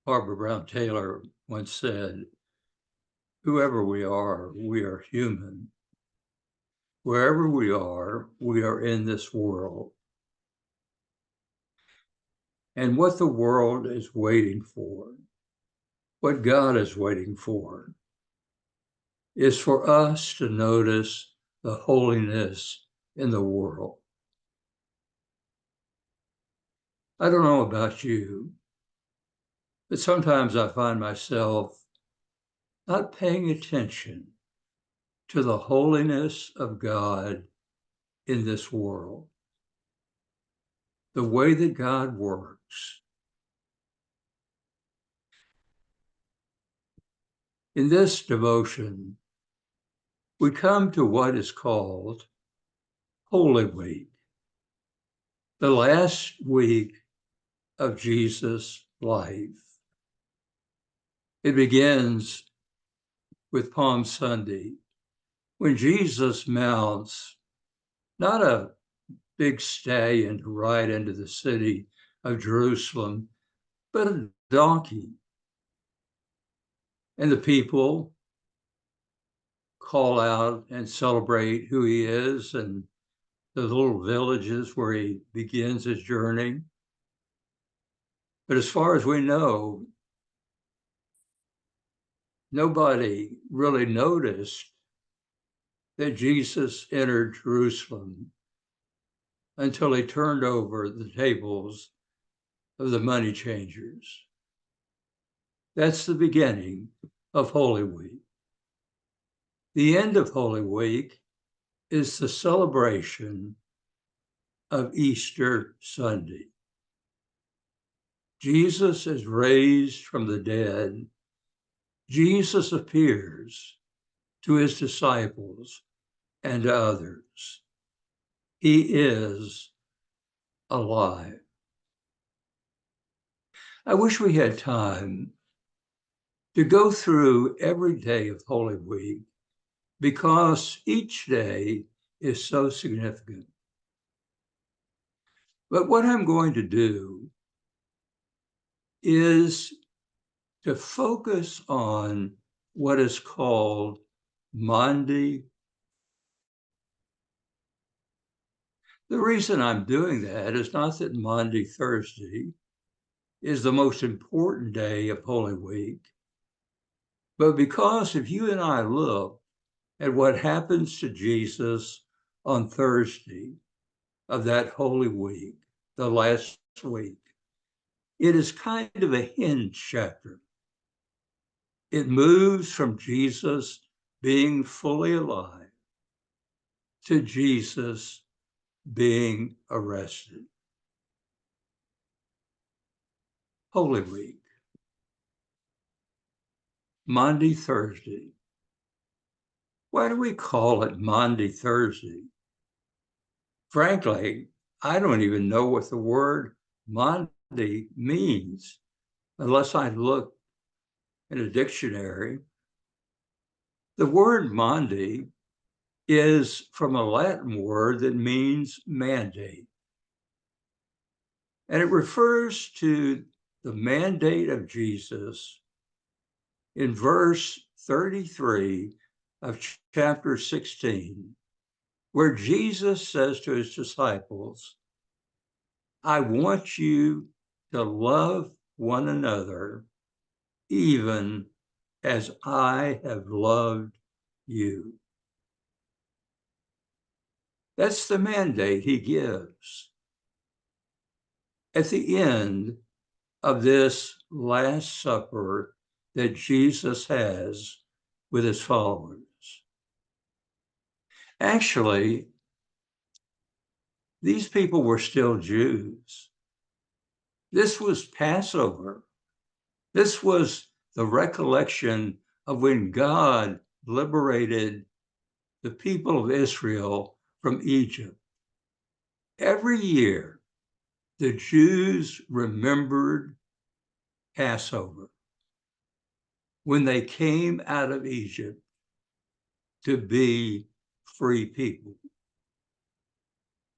Barbara Brown Taylor once said, whoever we are human. Wherever we are in this world. And what the world is waiting for, what God is waiting for, is for us to notice the holiness in the world. I don't know about you, but sometimes I find myself not paying attention to the holiness of God in this world, the way that God works. In this devotion, we come to what is called Holy Week, the last week of Jesus' life. It begins with Palm Sunday, when Jesus mounts not a big stallion to ride into the city of Jerusalem, but a donkey. And the people call out and celebrate who he is and the little villages where he begins his journey. But as far as we know, nobody really noticed that Jesus entered Jerusalem until he turned over the tables of the money changers. That's the beginning of Holy Week. The end of Holy Week is the celebration of Easter Sunday. Jesus is raised from the dead. Jesus appears to his disciples and to others. He is alive. I wish we had time to go through every day of Holy Week because each day is so significant. But what I'm going to do is to focus on what is called Maundy. The reason I'm doing that is not that Maundy Thursday is the most important day of Holy Week, but because if you and I look at what happens to Jesus on Thursday of that Holy Week, the last week, it is kind of a hinge chapter. It moves from Jesus being fully alive to Jesus being arrested. Holy Week, Maundy Thursday. Why do we call it Maundy Thursday? Frankly, I don't even know what the word Maundy means unless I look in a dictionary. The word Maundy is from a Latin word that means mandate. And it refers to the mandate of Jesus in verse 33 of chapter 16, where Jesus says to his disciples, I want you to love one another even as I have loved you. That's the mandate he gives. At the end of this Last Supper that Jesus has with his followers. Actually, these people were still Jews. This was Passover. This was the recollection of when God liberated the people of Israel from Egypt. Every year, the Jews remembered Passover when they came out of Egypt to be free people.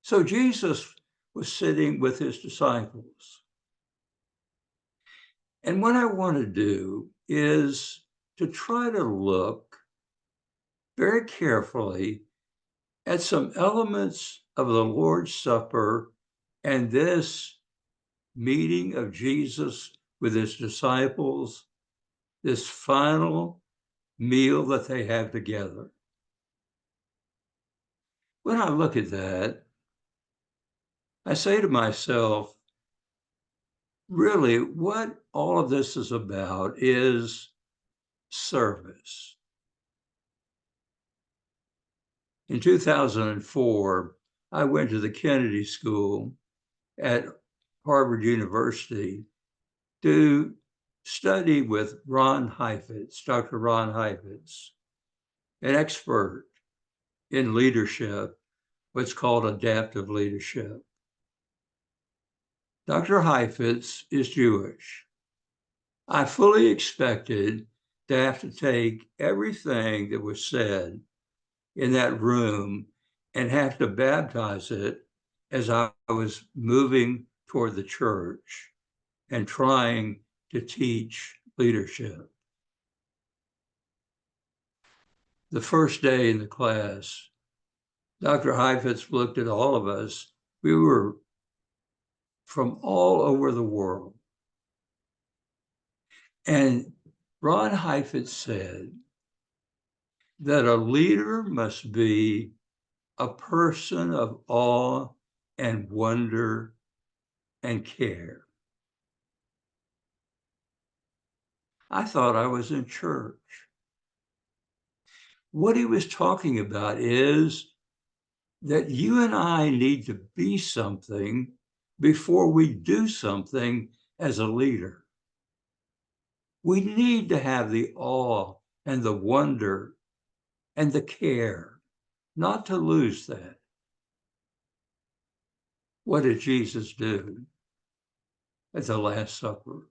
So Jesus was sitting with his disciples. And what I want to do is to try to look very carefully at some elements of the Lord's Supper and this meeting of Jesus with his disciples, this final meal that they have together. When I look at that, I say to myself, really, what all of this is about is service. In 2004, I went to the Kennedy School at Harvard University to study with Ron Heifetz, Dr. Ron Heifetz, an expert in leadership, what's called adaptive leadership. Dr. Heifetz is Jewish. I fully expected to have to take everything that was said in that room and have to baptize it as I was moving toward the church and trying to teach leadership. The first day in the class, Dr. Heifetz looked at all of us. We were from all over the world. And Ron Heifetz said that a leader must be a person of awe and wonder and care. I thought I was in church. What he was talking about is that you and I need to be something before we do something as a leader. We need to have the awe and the wonder and the care, not to lose that. What did Jesus do at the Last Supper?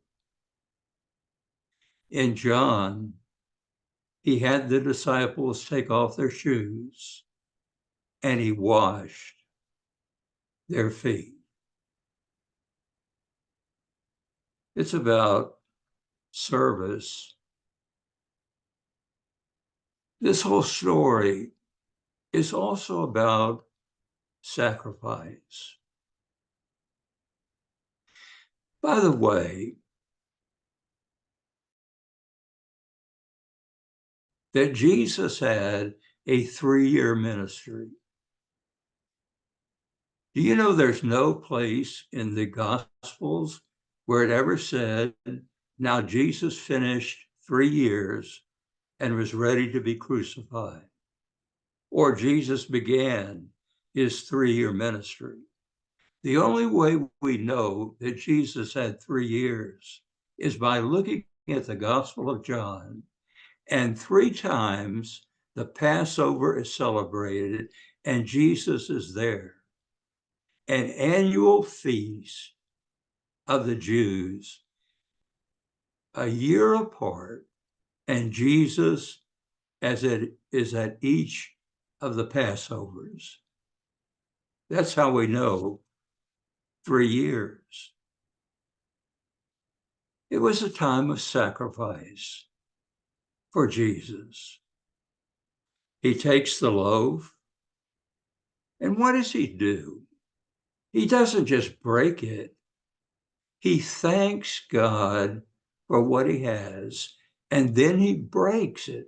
In John, he had the disciples take off their shoes and he washed their feet. It's about service. This whole story is also about sacrifice. By the way, that Jesus had a 3-year ministry. Do you know there's no place in the Gospels where it ever said, now Jesus finished 3 years and was ready to be crucified, or Jesus began his 3-year ministry? The only way we know that Jesus had 3 years is by looking at the Gospel of John, and 3 times the Passover is celebrated and Jesus is there. An annual feast of the Jews, a year apart, and Jesus as it is at each of the Passovers. That's how we know 3 years. It was a time of sacrifice for Jesus. He takes the loaf, and what does he do? He doesn't just break it. He thanks God for what he has, and then he breaks it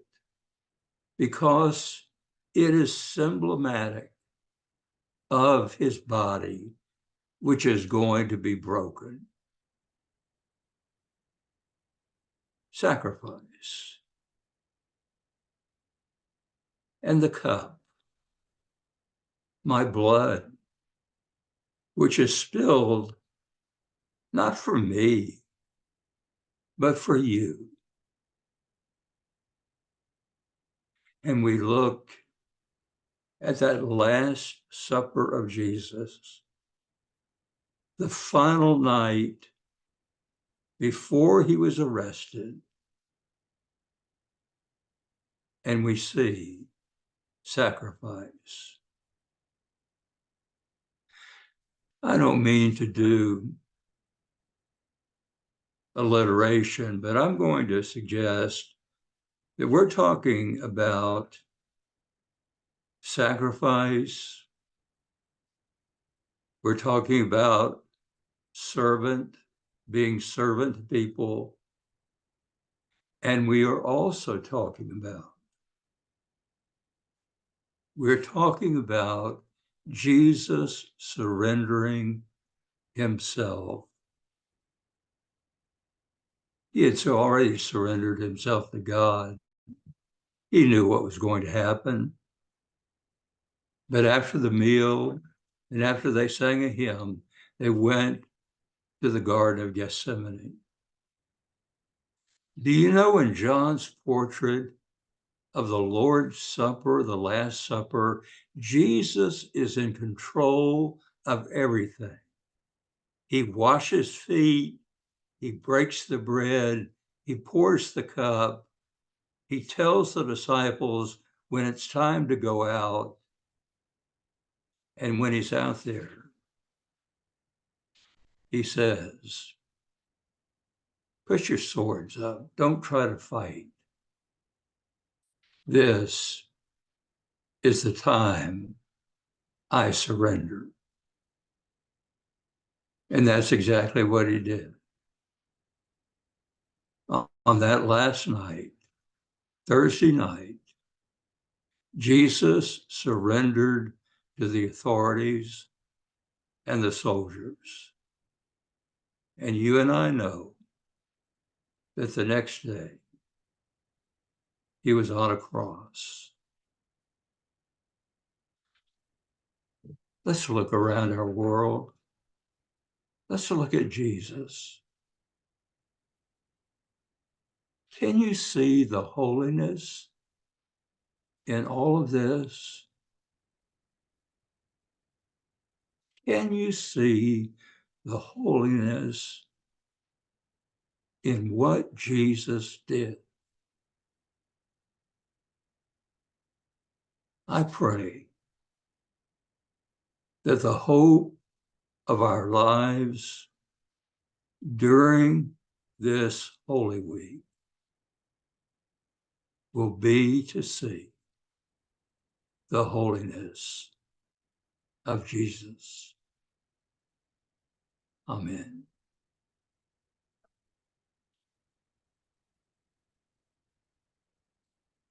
because it is symbolic of his body, which is going to be broken. Sacrifice. And the cup, my blood, which is spilled not for me, but for you. And we look at that Last Supper of Jesus, the final night before he was arrested, and we see sacrifice. I don't mean to do alliteration, but I'm going to suggest that we're talking about sacrifice. We're talking about servant, being servant people. And we're talking about Jesus surrendering himself. He had so already surrendered himself to God. He knew what was going to happen. But after the meal and after they sang a hymn, they went to the Garden of Gethsemane. Do you know in John's portrait of the Lord's Supper, the Last Supper, Jesus is in control of everything. He washes feet, he breaks the bread, he pours the cup, he tells the disciples when it's time to go out. And when he's out there, he says, put your swords up. Don't try to fight. This is the time I surrender. And that's exactly what he did. On that last night, Thursday night, Jesus surrendered to the authorities and the soldiers. And you and I know that the next day he was on a cross. Let's look around our world. Let's look at Jesus. Can you see the holiness in all of this? Can you see the holiness in what Jesus did? I pray that the hope of our lives during this Holy Week will be to see the holiness of Jesus. Amen.